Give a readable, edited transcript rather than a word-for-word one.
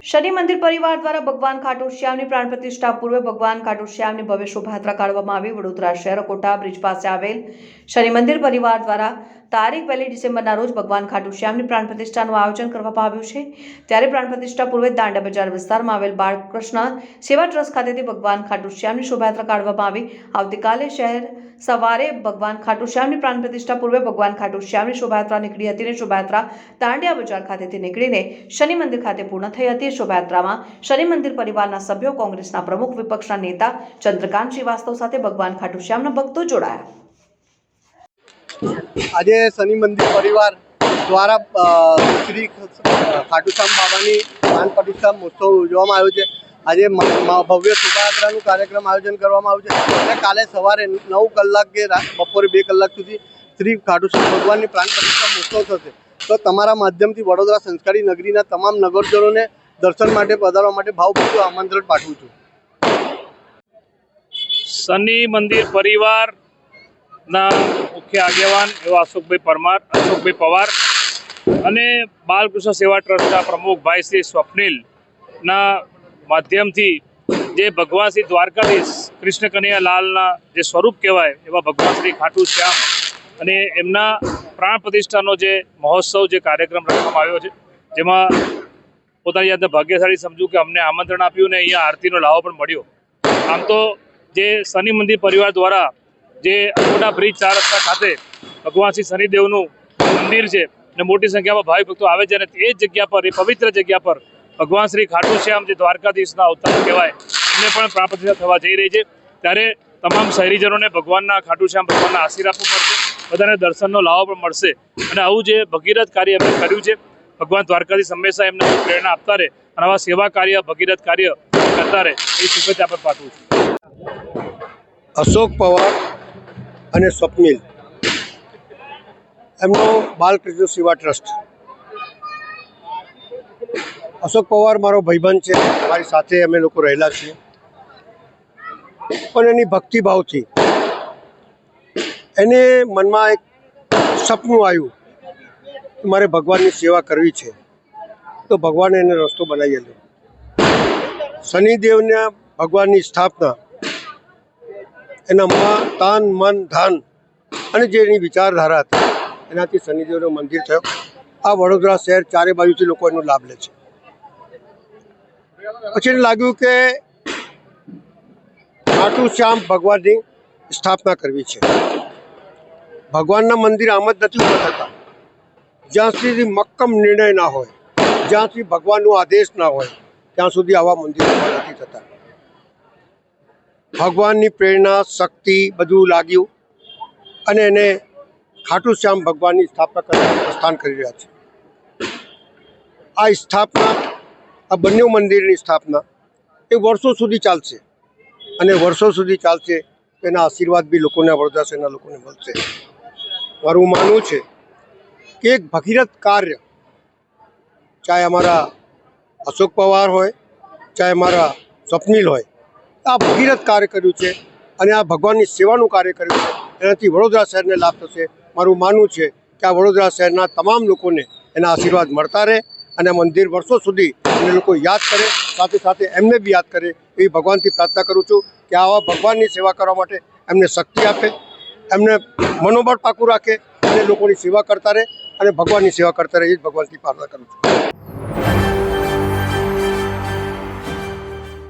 शनि मंदिर परिवार द्वारा भगवान खाटू श्यामની પ્રાણ પ્રતિષ્ઠા પૂર્વે ભગવાન ખાટુ શ્યામની ભવ્ય શોભાયાત્રા કાઢવામાં આવી। વડોદરા શહેર કોટા બ્રિજ પાસે આવેલ શનિ મંદિર પરિવાર દ્વારા તારીખ 1 ડિસેમ્બરના રોજ ભગવાન ખાટુ શ્યામની પ્રાણ પ્રતિષ્ઠાનું આયોજન કરવામાં આવ્યું છે। ત્યારે પ્રાણ પ્રતિષ્ઠા પૂર્વે દાંડા બજાર વિસ્તારમાં આવેલ બાળકૃષ્ણ સેવા ટ્રસ્ટ ખાતેથી ભગવાન ખાટુ શ્યામની શોભાયાત્રા કાઢવામાં આવી। આવતીકાલે શહેર સવારે ભગવાન ખાટુ શ્યામની પ્રાણ પ્રતિષ્ઠા પૂર્વે ભગવાન ખાટુ શ્યામની શોભાયાત્રા નીકળી હતી અને શોભાયાત્રા દાંડિયા બજાર ખાતેથી નીકળીને શનિ મંદિર ખાતે પૂર્ણ થઈ હતી। શોભાયાત્રામાં શનિ મંદિર પરિવારના સભ્યો, કોંગ્રેસના પ્રમુખ, વિપક્ષના નેતા ચંદ્રકાંત શ્રીવાસ્તવ સાથે ભગવાન ખાટુ શ્યામના ભક્તો જોડાયા। આજે શનિ મંદિર પરિવાર દ્વારા શ્રી ખાટુ શ્યામ બાબાની પ્રાણ પ્રતિષ્ઠા મહોત્સવ ઉજવવામાં આવ્યો છે। આજે ભવ્ય શોભાયાત્રાનું કાર્યક્રમ આયોજન કરવામાં આવ્યું છે અને કાલે સવારે 9 કલાક કે બપોરે 2 કલાક સુધી શ્રી ખાટુ શ્યામ ભગવાનની પ્રાણ પ્રતિષ્ઠા મહોત્સવ થશે। તો તમારા માધ્યમથી વડોદરા સંસ્કારી નગરીના તમામ નગરજનોને દર્શન માટે પધારવા માટે ભાવપૂર્વક આમંત્રણ પાઠવું છું। શનિ મંદિર પરિવારના મુખ્ય આગેવાન એવા અશોકભાઈ પવાર અને બાલકૃષ્ણ સેવા ટ્રસ્ટના પ્રમુખ ભાઈ શ્રી સ્વપ્નિલના માધ્યમથી જે ભગવાન શ્રી દ્વારકાધીશ કૃષ્ણ કનૈયા લાલના જે સ્વરૂપ કહેવાય એવા ભગવાન શ્રી ખાટુ શ્યામ અને એમના પ્રાણ પ્રતિષ્ઠાનો જે મહોત્સવ જે કાર્યક્રમ રાખવામાં આવ્યો છે, જેમાં પોતાની જાતને ભાગ્યશાળી સમજું કે અમને આમંત્રણ આપ્યું ને અહીંયા આરતીનો લાવો પણ મળ્યો। આમ તો જે શનિ મંદિર પરિવાર દ્વારા જે કોટા બ્રિજ 4 રસ્તા ખાતે ભગવાન શ્રી શનિદેવનું મંદિર છે અને મોટી સંખ્યામાં ભાવિ ભક્તો આવે છે અને એ જગ્યા પર, એ પવિત્ર જગ્યા પર ભગવાન શ્રી ખાટુ શ્યામ જે દ્વારકાધીશના અવતાર કહેવાય એમને પણ પ્રાણ પ્રતિષ્ઠા થવા જઈ રહી છે। ત્યારે તમામ શહેરીજનોને ભગવાનના ખાટુ શ્યામ ભગવાનના આશીર્વાદ મળશે, બધાને દર્શનનો લાવો પણ મળશે અને આવું જે ભગીરથ કાર્ય એમણે કર્યું છે, ભગવાન દ્વારકાધીશ હંમેશા એમને પ્રેરણા આપતા રહે અને આવા સેવા કાર્ય, ભગીરથ કાર્ય કરતા રહે એ શુભેચ્છા આપણે પાઠવું છું। અશોક પવાર અને સ્વપ્નિલ એમનો બાલકૃષ્ણ સેવા ટ્રસ્ટ। અશોક પવાર મારો ભાઈબંધ છે, મારી સાથે અમે લોકો રહેલા છીએ, પણ એની ભક્તિભાવથી એને મનમાં એક સપનું આવ્યું કે મારે ભગવાનની સેવા કરવી છે, તો ભગવાને એને રસ્તો બનાવી આપ્યો। શનિદેવના ભગવાનની સ્થાપના એના તન, મન, ધન અને જે એની વિચારધારા હતી એનાથી શનિદેવનું મંદિર થયો। આ વડોદરા શહેર ચારે બાજુથી લોકો એનો લાભ લે છે। પછી એને લાગ્યું કે ખાટુ શ્યામ ભગવાનની સ્થાપના કરવી છે। ભગવાનના મંદિર આમ જ નથી ઊભા થતા, જ્યાં સુધી મક્કમ નિર્ણય ના હોય, જ્યાં સુધી ભગવાનનો આદેશ ના હોય, ત્યાં સુધી આવા મંદિર ઊભા નથી થતા। ભગવાનની પ્રેરણા, શક્તિ બધું લાગ્યું અને એને ખાટુ શ્યામ ભગવાનની સ્થાપના કરવાનું પ્રસ્થાન કરી રહ્યા છે। આ સ્થાપના, આ બંને મંદિરની સ્થાપના એ વર્ષો સુધી ચાલશે અને વર્ષો સુધી ચાલશે, એના આશીર્વાદ બી લોકોને, વડોદરા શહેરના લોકોને મળશે। મારું માનવું છે કે એક ભગીરથ કાર્ય, ચાહે અમારા અશોક પવાર હોય, ચાહે અમારા સ્વપ્નિલ હોય, આ ભગીરથ કાર્ય કર્યું છે અને આ ભગવાનની સેવાનું કાર્ય કર્યું છે, એનાથી વડોદરા શહેરને લાભ થશે। મારું માનવું છે કે આ વડોદરા શહેરના તમામ લોકોને એના આશીર્વાદ મળતા રહે અને મંદિર વર્ષો સુધી એને લોકો યાદ કરે, સાથે સાથે એમને બી યાદ કરે એવી ભગવાનથી પ્રાર્થના કરું છું કે આવા ભગવાનની સેવા કરવા માટે એમને શક્તિ આપે, એમને મનોબળ પાકું રાખે અને લોકોની સેવા કરતા રહે અને ભગવાનની સેવા કરતા રહે, એ જ ભગવાનથી પ્રાર્થના કરું છું।